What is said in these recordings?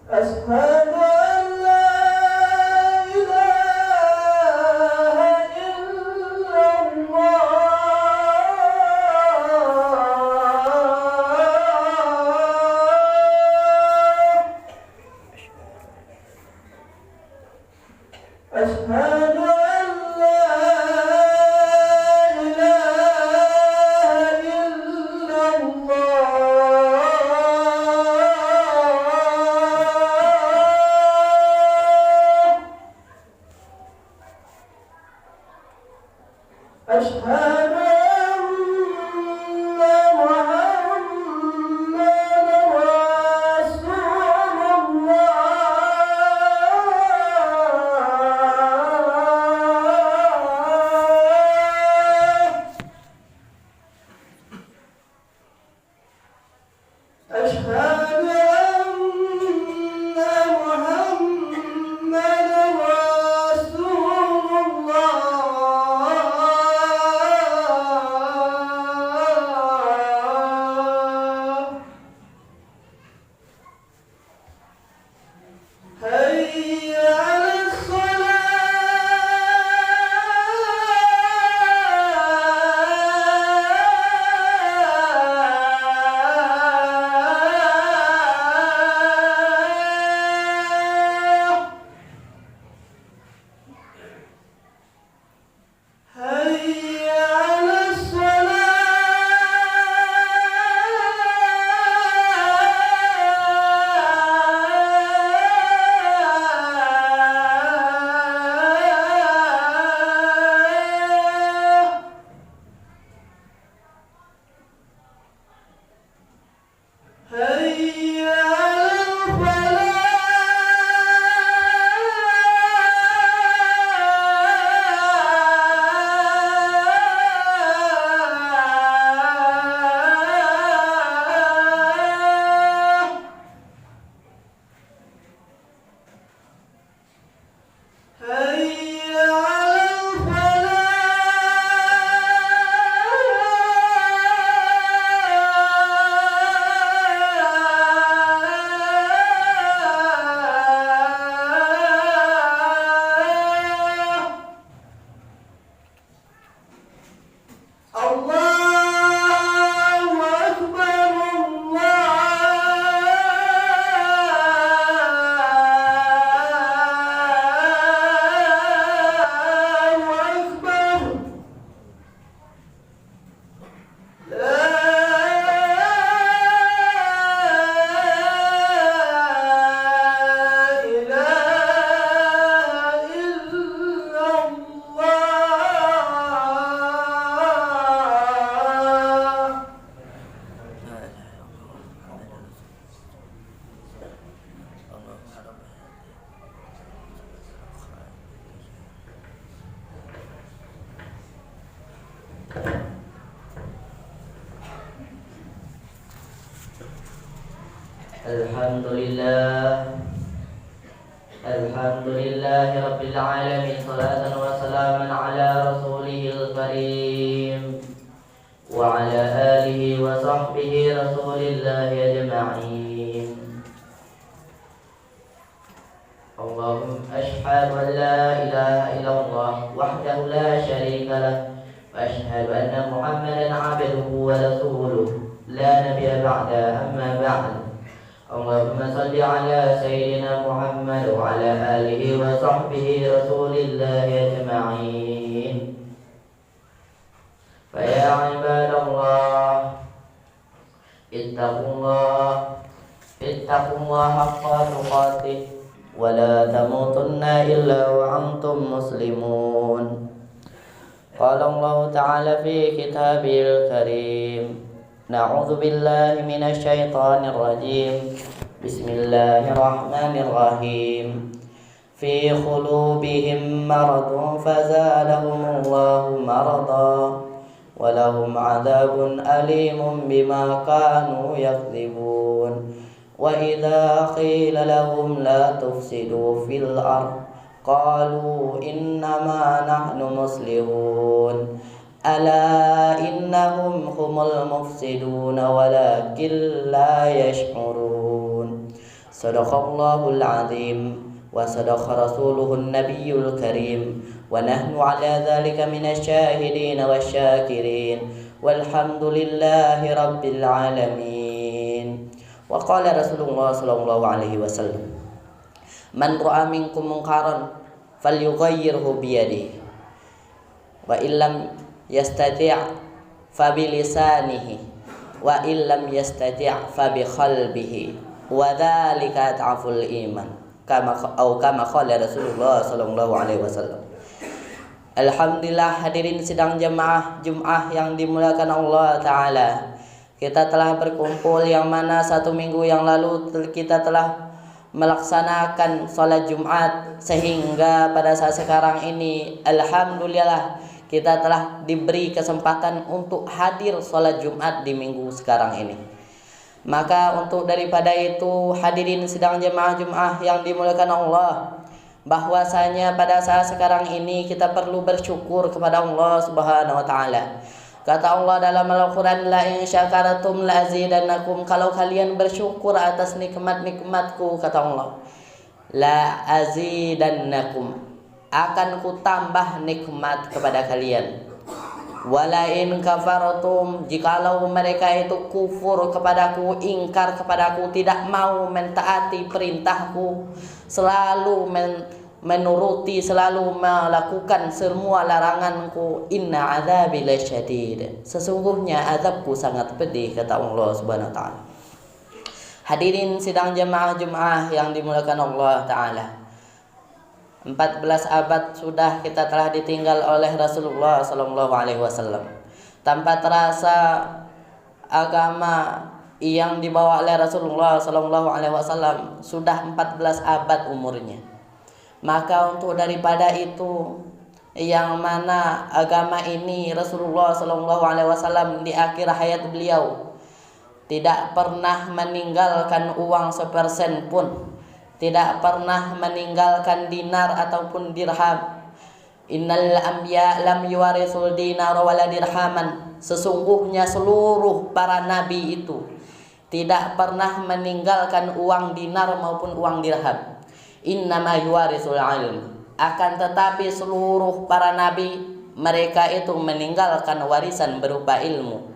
أشهد أن لا إله إلا الله. أشهد أن لا إله إلا الله. أشهد أن محمدًا رسول الله. أشهد أن محمدًا رسول الله. حي على الصلاة. حي على الصلاة. حي على الفلاح. حي على الفلاح. الله أكبر. الله أكبر. لا إله إلا الله. Alhamdulillah Rabbil Alamin. Salatan wa salaman ala rasulihil karim wa ala alihi wa sahbihi rasulillahi ajma'in. Allahumma ashhadu an la ilaha illallah wahdahu la sharika lah wa ashhadu anna Muhammadan abduhu wa rasuluh la nabiyya ba'da, amma ba'd. Allahumma salli ala sayyidina Muhammad wa ala alihi wa sahbihi rasulillahi ajma'in. Fa ya ibadallah, ittaqullah haqqa tuqatih wa la tamutunna illa wa antum muslimun. Qala Allah ta'ala fi kitabil karim. Na'udzu billahi minasy syaithanir rajim. Bismillahirrahmanirrahim. Fi qulubihim maradun fazadahumullahu marada wa lahum 'adzabun alimun bima kanu yakdzibun. Wa idza qila lahum la tufsidu fil ardh qalu innama nahnu muslihun. Ala innahum humul mufsiduna walakin la yash'urun. Sadaqallahul azim wa sadaqa rasuluhun nabiyul karim wa nahnu ala dhalika minasyahidin wasyakirin walhamdulillahi rabbil alamin. Wa qala Rasulullah sallallahu alaihi wasallam, man ra'a minkum munkaran falyughayyirhu biyadihi wa illam yastati' fa bilisanihi wa illam yastati' fa bi qalbihi wa dzalika at'aful iman kama qala Rasulullah sallallahu alaihi wasallam. Alhamdulillah, hadirin sidang jemaah Jumat yang dimuliakan Allah taala. Kita telah berkumpul yang mana 1 minggu yang lalu kita telah melaksanakan sholat Jumat, sehingga pada saat sekarang ini alhamdulillah kita telah diberi kesempatan untuk hadir sholat Jumat di minggu sekarang ini. Maka untuk daripada itu, hadirin sidang jemaah Jumat yang dimuliakan Allah, bahwasanya pada saat sekarang ini kita perlu bersyukur kepada Allah Subhanahu wa taala. Kata Allah dalam Al-Quran, la in syakaratum la azidannakum, kalau kalian bersyukur atas nikmat-nikmatku, kata Allah, la azidannakum, akan ku tambah nikmat kepada kalian. Wala in kafartum, jikalau mereka itu kufur kepadaku, ingkar kepadaku, tidak mau mentaati perintahku, selalu menuruti, selalu melakukan semua laranganku, inna azabi lasyadid, sesungguhnya azabku sangat pedih, kata Allah Subhanahu wa taala. Hadirin sidang jemaah Jumat yang dimuliakan Allah taala, 14 abad sudah kita telah ditinggal oleh Rasulullah sallallahu alaihi wasallam. Tanpa terasa agama yang dibawa oleh Rasulullah sallallahu alaihi wasallam sudah 14 abad umurnya. Maka untuk daripada itu, yang mana agama ini Rasulullah sallallahu alaihi wasallam di akhir hayat beliau tidak pernah meninggalkan uang sepersen pun, tidak pernah meninggalkan dinar ataupun dirham. Innal anbiya lam yuwarisul dinar wala dirhaman, sesungguhnya seluruh para nabi itu tidak pernah meninggalkan uang dinar maupun uang dirham. Innama yuwarisul ilm, akan tetapi seluruh para nabi mereka itu meninggalkan warisan berupa ilmu.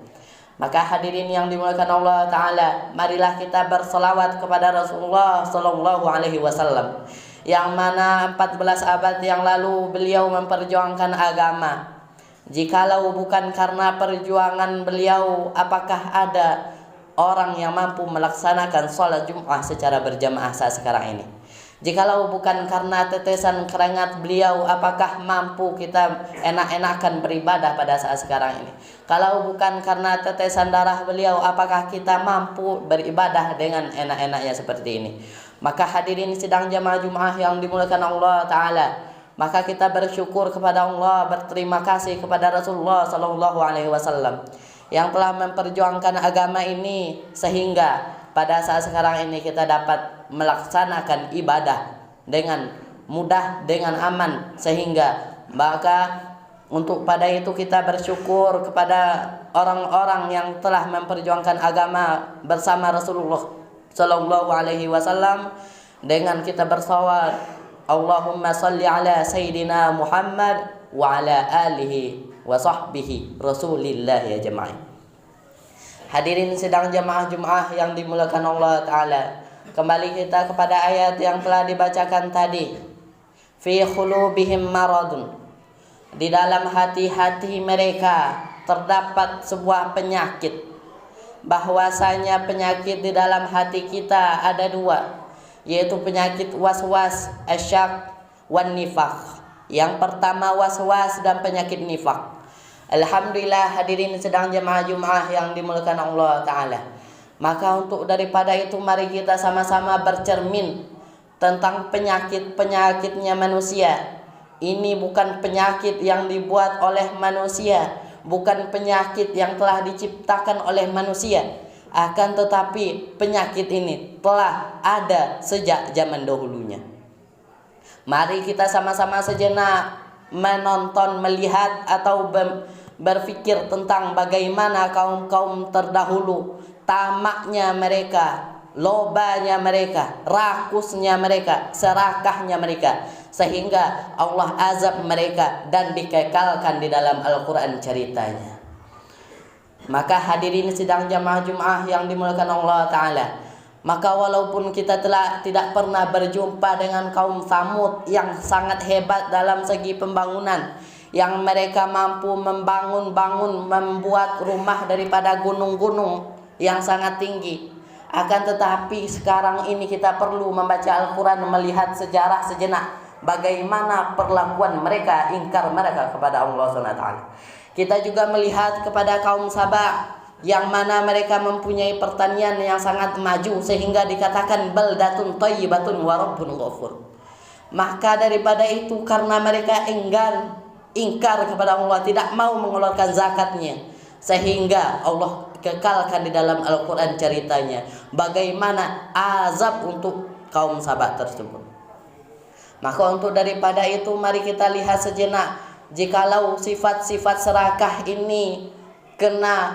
Maka hadirin yang dimuliakan Allah taala, marilah kita berselawat kepada Rasulullah sallallahu alaihi wasallam, yang mana 14 abad yang lalu beliau memperjuangkan agama. Jikalau bukan karena perjuangan beliau, apakah ada orang yang mampu melaksanakan sholat Jumat secara berjamaah saat sekarang ini? Jikalau bukan karena tetesan keringat beliau, apakah mampu kita enak-enakan beribadah pada saat sekarang ini? Kalau bukan karena tetesan darah beliau, apakah kita mampu beribadah dengan enak-enaknya seperti ini? Maka hadirin sidang jamaah Jumat yang dimuliakan Allah taala, maka kita bersyukur kepada Allah, berterima kasih kepada Rasulullah sallallahu alaihi wasallam yang telah memperjuangkan agama ini, sehingga pada saat sekarang ini kita dapat melaksanakan ibadah dengan mudah, dengan aman, sehingga maka untuk pada itu kita bersyukur kepada orang-orang yang telah memperjuangkan agama bersama Rasulullah sallallahu alaihi wasallam dengan kita bersalawat, Allahumma salli ala sayyidina Muhammad wa ala alihi wa sahbihi Rasulillah ya jemaah. Hadirin sidang jamaah Jumat yang dimuliakan Allah taala, kembali kita kepada ayat yang telah dibacakan tadi. Fi qulubihim maradun, di dalam hati-hati mereka terdapat sebuah penyakit. Bahwasanya penyakit di dalam hati kita ada 2, yaitu penyakit waswas, asyak, wan nifaq. Yang pertama waswas dan penyakit nifaq. Alhamdulillah hadirin sedang jemaah Jumat yang dimuliakan Allah taala. Maka untuk daripada itu mari kita sama-sama bercermin tentang penyakit-penyakitnya manusia. Ini bukan penyakit yang dibuat oleh manusia, bukan penyakit yang telah diciptakan oleh manusia. Akan tetapi penyakit ini telah ada sejak zaman dahulunya. Mari kita sama-sama sejenak menonton, melihat atau berpikir tentang bagaimana kaum-kaum terdahulu tamaknya mereka lobanya mereka, rakusnya mereka, serakahnya mereka, sehingga Allah azab mereka dan dikekalkan di dalam Al-Quran ceritanya. Maka hadirin sidang jamaah Jum'ah yang dimuliakan Allah Ta'ala, maka walaupun kita telah tidak pernah berjumpa dengan kaum Samud yang sangat hebat dalam segi pembangunan, yang mereka mampu membuat rumah daripada gunung-gunung yang sangat tinggi, akan tetapi sekarang ini kita perlu membaca Al-Quran, melihat sejarah sejenak bagaimana perlakuan mereka, ingkar mereka kepada Allah SWT. Kita juga melihat kepada kaum Sabah, yang mana mereka mempunyai pertanian yang sangat maju, sehingga dikatakan baldatun thayyibatun wa rabbun ghafur. Maka daripada itu, karena mereka ingkar kepada Allah, tidak mau mengeluarkan zakatnya, sehingga Allah kekalkan di dalam Al-Quran ceritanya bagaimana azab untuk kaum Sabah tersebut. Maka untuk daripada itu, mari kita lihat sejenak, jikalau sifat-sifat serakah ini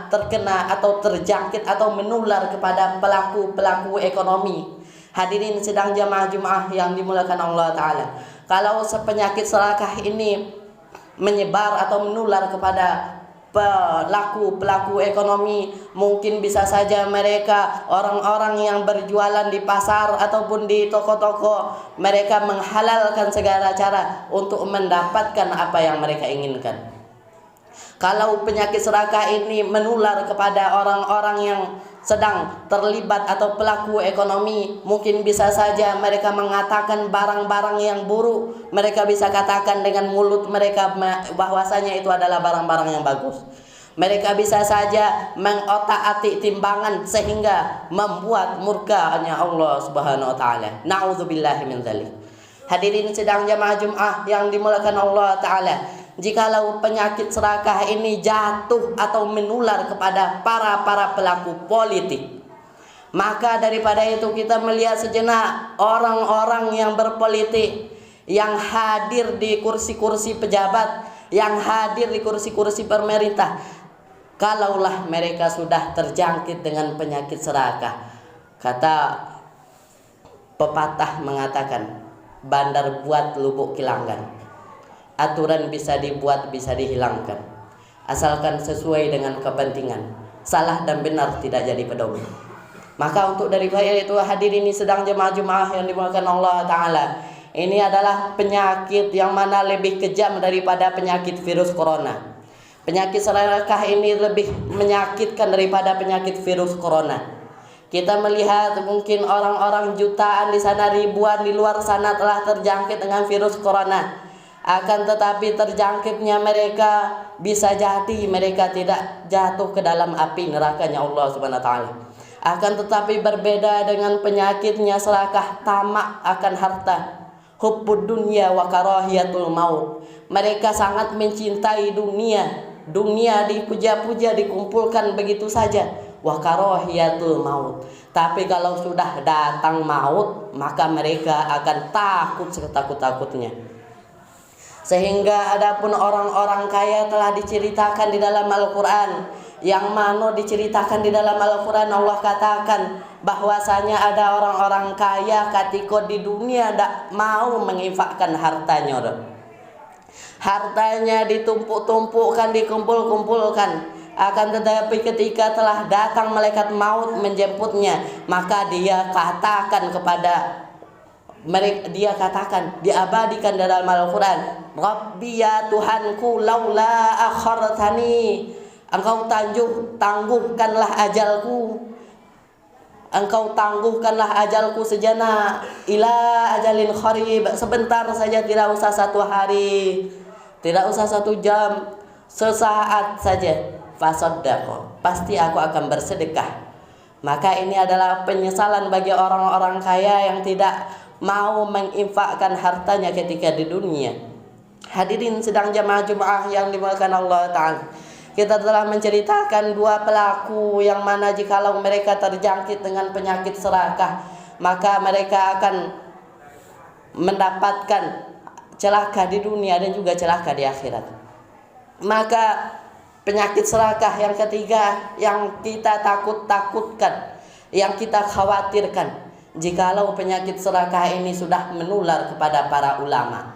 terkena atau terjangkit atau menular kepada pelaku ekonomi. Hadirin sidang jamaah Jumat yang dimuliakan Allah Ta'ala, kalau penyakit serakah ini menyebar atau menular kepada pelaku ekonomi, mungkin bisa saja mereka orang-orang yang berjualan di pasar ataupun di toko-toko, mereka menghalalkan segala cara untuk mendapatkan apa yang mereka inginkan. Kalau penyakit serakah ini menular kepada orang-orang yang sedang terlibat atau pelaku ekonomi, mungkin bisa saja mereka mengatakan barang-barang yang buruk. Mereka bisa katakan dengan mulut mereka bahwasanya itu adalah barang-barang yang bagus. Mereka bisa saja mengotak-atik timbangan sehingga membuat murkanya Allah Subhanahu wa taala. Nauzubillahi min dzalik. Hadirin sidang jamaah Jumat yang dimuliakan Allah Ta'ala, jikalau penyakit serakah ini jatuh atau menular kepada para pelaku politik, maka daripada itu kita melihat sejenak orang-orang yang berpolitik, yang hadir di kursi-kursi pejabat, yang hadir di kursi-kursi pemerintah, kalaulah mereka sudah terjangkit dengan penyakit serakah, kata pepatah mengatakan, bandar buat lubuk kilanggan. Aturan bisa dibuat, bisa dihilangkan, asalkan sesuai dengan kepentingan. Salah dan benar tidak jadi pedoman. Maka untuk daripada itu, hadirin ini sedang jemaah Jumat yang dimuliakan Allah Ta'ala, ini adalah penyakit yang mana lebih kejam daripada penyakit virus corona. Penyakit serakah ini lebih menyakitkan daripada penyakit virus corona. Kita melihat mungkin orang-orang jutaan di sana, ribuan di luar sana telah terjangkit dengan virus corona. Akan tetapi terjangkitnya mereka bisa jadi mereka tidak jatuh ke dalam api nerakanya Allah Subhanahu wa taala. Akan tetapi berbeda dengan penyakitnya serakah, tamak akan harta, hubbud dunya wa karahiyatul maut. Mereka sangat mencintai dunia. Dunia dipuja-puja, dikumpulkan begitu saja. Wa karahiyatul maut. Tapi kalau sudah datang maut, maka mereka akan takut setakut-takutnya. Sehingga adapun orang-orang kaya telah diceritakan di dalam Al-Quran, yang mana diceritakan di dalam Al-Quran, Allah katakan bahwasanya ada orang-orang kaya ketika di dunia tidak mau menginfakkan hartanya. Hartanya ditumpuk-tumpukkan, dikumpul-kumpulkan. Akan tetapi ketika telah datang malaikat maut menjemputnya, maka dia katakan kepada mereka, diabadikan dalam Al-Quran, Rabbi ya Tuhanku, laula akhartani, engkau tangguhkanlah ajalku, engkau tangguhkanlah ajalku sejenak, ila ajalin qarib, sebentar saja, tidak usah 1 hari, tidak usah 1 jam, sesaat saja, fasaddaq, pasti aku akan bersedekah. Maka ini adalah penyesalan bagi orang-orang kaya yang tidak mau menginfakkan hartanya ketika di dunia. Hadirin sedang jamaah Jumat yang dimuliakan Allah Ta'ala, kita telah menceritakan 2 pelaku yang mana jikalau mereka terjangkit dengan penyakit serakah, maka mereka akan mendapatkan celaka di dunia dan juga celaka di akhirat. Maka penyakit serakah yang ketiga yang kita takutkan, yang kita khawatirkan jikalau penyakit serakah ini sudah menular kepada para ulama.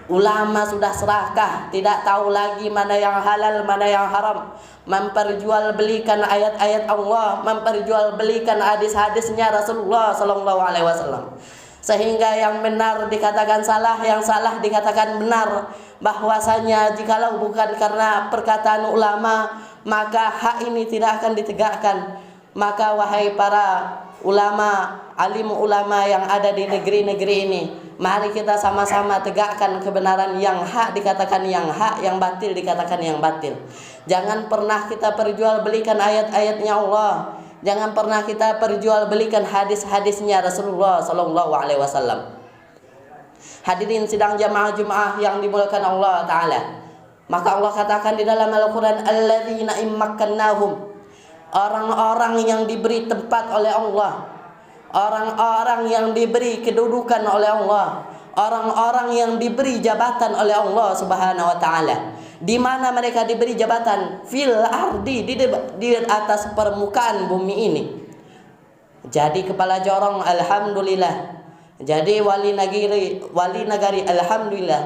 Ulama sudah serakah, tidak tahu lagi mana yang halal, mana yang haram, memperjualbelikan ayat-ayat Allah, memperjualbelikan hadis-hadisnya Rasulullah sallallahu alaihi wasallam. Sehingga yang benar dikatakan salah, yang salah dikatakan benar. Bahwasanya jikalau bukan karena perkataan ulama, maka hak ini tidak akan ditegakkan. Maka wahai para ulama, alim ulama yang ada di negeri-negeri ini, mari kita sama-sama tegakkan kebenaran. Yang hak dikatakan yang hak, yang batil dikatakan yang batil. Jangan pernah kita perjualbelikan ayat-ayatnya Allah. Jangan pernah kita perjualbelikan hadis-hadisnya Rasulullah sallallahu alaihi wasallam. Hadirin sidang jamaah Jumat yang dimuliakan Allah taala. Maka Allah katakan di dalam Al-Qur'an, alladzina immakkannahum, orang-orang yang diberi tempat oleh Allah, orang-orang yang diberi kedudukan oleh Allah, orang-orang yang diberi jabatan oleh Allah Subhanahu wa taala. Di mana mereka diberi jabatan? Fil ardi, di atas permukaan bumi ini. Jadi kepala jorong, alhamdulillah. Jadi wali nagari, alhamdulillah.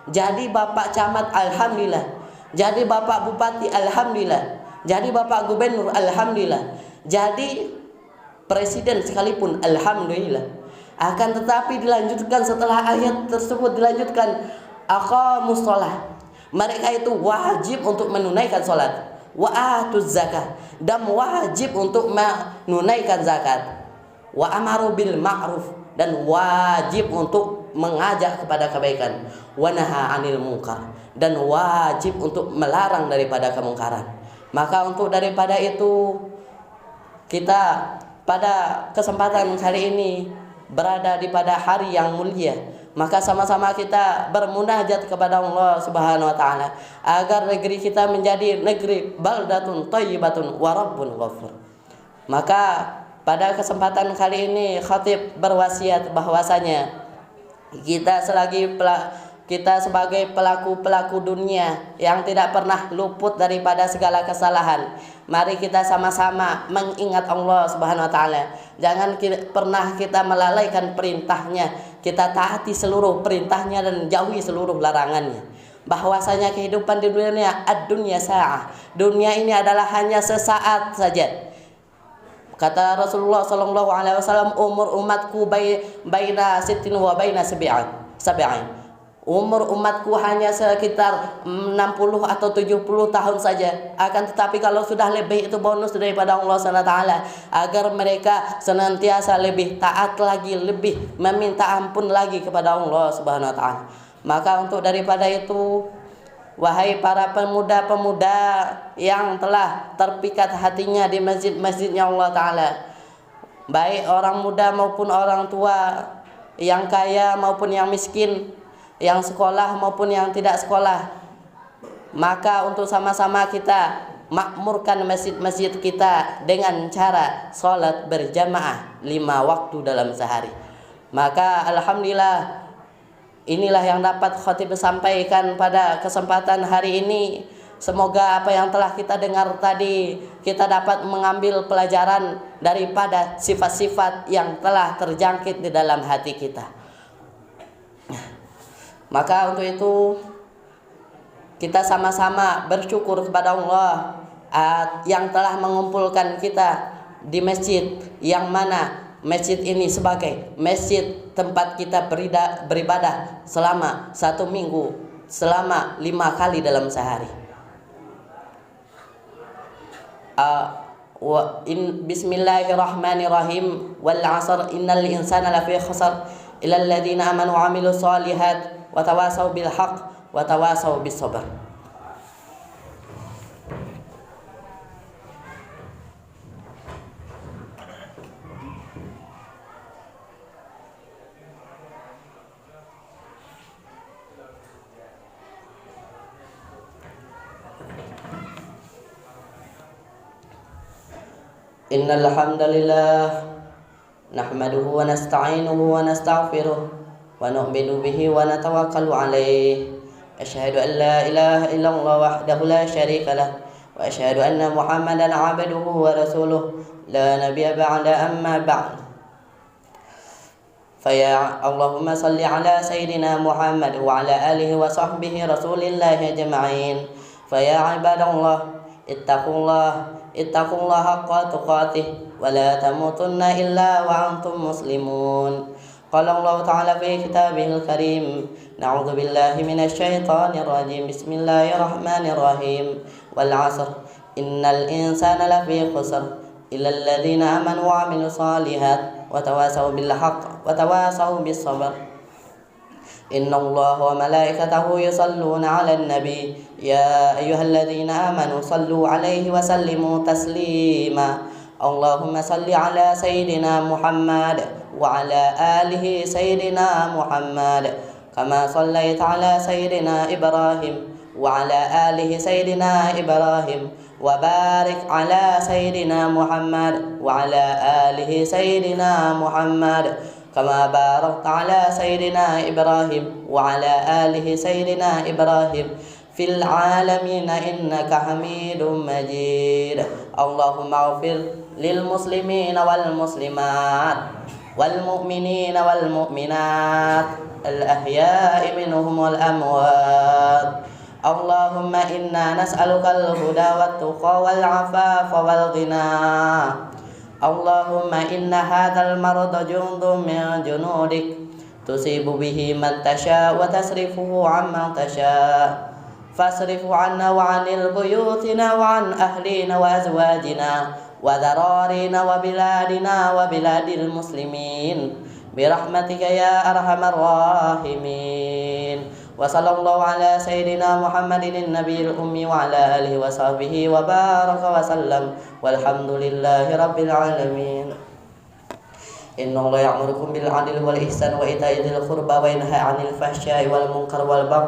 Jadi bapak camat, alhamdulillah. Jadi bapak bupati, alhamdulillah. Jadi bapak gubernur, alhamdulillah. Jadi presiden sekalipun, alhamdulillah. Akan tetapi dilanjutkan setelah ayat tersebut, dilanjutkan aqamus shalah. Mereka itu wajib untuk menunaikan salat, wa atuz zakah, dan wajib untuk menunaikan zakat, wa amaru bil ma'ruf, dan wajib untuk mengajak kepada kebaikan, wa naha 'anil munkar, dan wajib untuk melarang daripada kemungkaran. Maka untuk daripada itu, kita pada kesempatan kali ini berada di pada hari yang mulia, maka sama-sama kita bermunajat kepada Allah Subhanahu wa taala agar negeri kita menjadi negeri baldatun thayyibatun wa rabbun ghafur. Maka pada kesempatan kali ini khatib berwasiat bahwasanya kita sebagai pelaku-pelaku dunia yang tidak pernah luput daripada segala kesalahan, mari kita sama-sama mengingat Allah Subhanahu wa taala. Jangan pernah kita melalaikan perintahnya, kita taati seluruh perintahnya dan jauhi seluruh larangannya. Bahwasanya kehidupan di dunia, ad-dunya sa'ah, dunia ini adalah hanya sesaat saja. Kata Rasulullah sallallahu alaihi wasallam, umur umatku baina sittin wa baina sab'in. Umur umatku hanya sekitar 60 atau 70 tahun saja. Akan tetapi kalau sudah lebih, itu bonus daripada Allah SWT, agar mereka senantiasa lebih taat lagi, lebih meminta ampun lagi kepada Allah Subhanahu wa taala. Maka untuk daripada itu, wahai para pemuda-pemuda yang telah terpikat hatinya di masjid-masjidnya Allah Ta'ala, baik orang muda maupun orang tua, yang kaya maupun yang miskin, yang sekolah maupun yang tidak sekolah, maka untuk sama-sama kita makmurkan masjid-masjid kita dengan cara sholat berjamaah 5 waktu dalam sehari. Maka alhamdulillah, inilah yang dapat khatib sampaikan pada kesempatan hari ini. Semoga apa yang telah kita dengar tadi, kita dapat mengambil pelajaran daripada sifat-sifat yang telah terjangkit di dalam hati kita. Maka untuk itu, kita sama-sama bersyukur kepada Allah yang telah mengumpulkan kita di masjid, yang mana masjid ini sebagai masjid tempat kita beribadah selama 1 minggu, selama 5 kali dalam sehari. Bismillahirrahmanirrahim. Wal 'asr innal insana lafi khusr illa alladziina amanu wa 'amilus shalihat wa tawasaw bil haqq wa tawasaw bis sabr. Innal hamdalillah nahmaduhu wa nasta'inuhu wa nastaghfiruh wa nu'minu bihi wa natawakkalu alayh. Asyhadu an la ilaha illallah wahdahu la syarika lah وأشهد أن محمدا عبده ورسوله لا نبي بعد أما بعد اللهم صل على سيدنا محمد وعلى آله وصحبه رسول الله أجمعين. فيا عباد الله اتقوا الله حق تقاته ولا تموتن إلا وأنتم مسلمون. قال الله تعالى في كتابه الكريم: نعوذ بالله من الشيطان الرجيم. بسم الله الرحمن الرحيم. والعصر إن الإنسان لفي خسر إلا الذين آمنوا وعملوا الصالحات وتواصوا بالحق وتواصوا بالصبر. إن الله وملائكته يصلون على النبي يا أيها الذين آمنوا صلوا عليه وسلموا تسليما. اللهم صل على سيدنا محمد وعلى آله سيدنا محمد كما صليت على سيدنا إبراهيم وعلى آله سيدنا إبراهيم وبارك على سيدنا محمد وعلى آله سيدنا محمد كما باركت على سيدنا إبراهيم وعلى آله سيدنا إبراهيم في العالمين إنك حميد مجيد. اللهم اغفر للمسلمين والمسلمات والمؤمنين والمؤمنات الأحياء منهم والأموات. اللهم إنا نسألك الهدى والتقى والعفاف والغنى. اللهم إن هذا المرض جند من جنودك تصيب به من تشاء وتصرفه عن من تشاء. فاصرف عنا وعن بيوتنا وعن أهلنا وأزواجنا وذرارينا وبلادنا وبلاد المسلمين برحمتك يا أرحم الراحمين. وصلى الله على سيدنا محمد النبي الأمي وعلى آله وصحبه وبارك وسلم والحمد لله رب العالمين. إن الله يأمركم بالعدل والإحسان وإيتاء ذي القربى وينهى عن الفحشاء والمنكر والبغي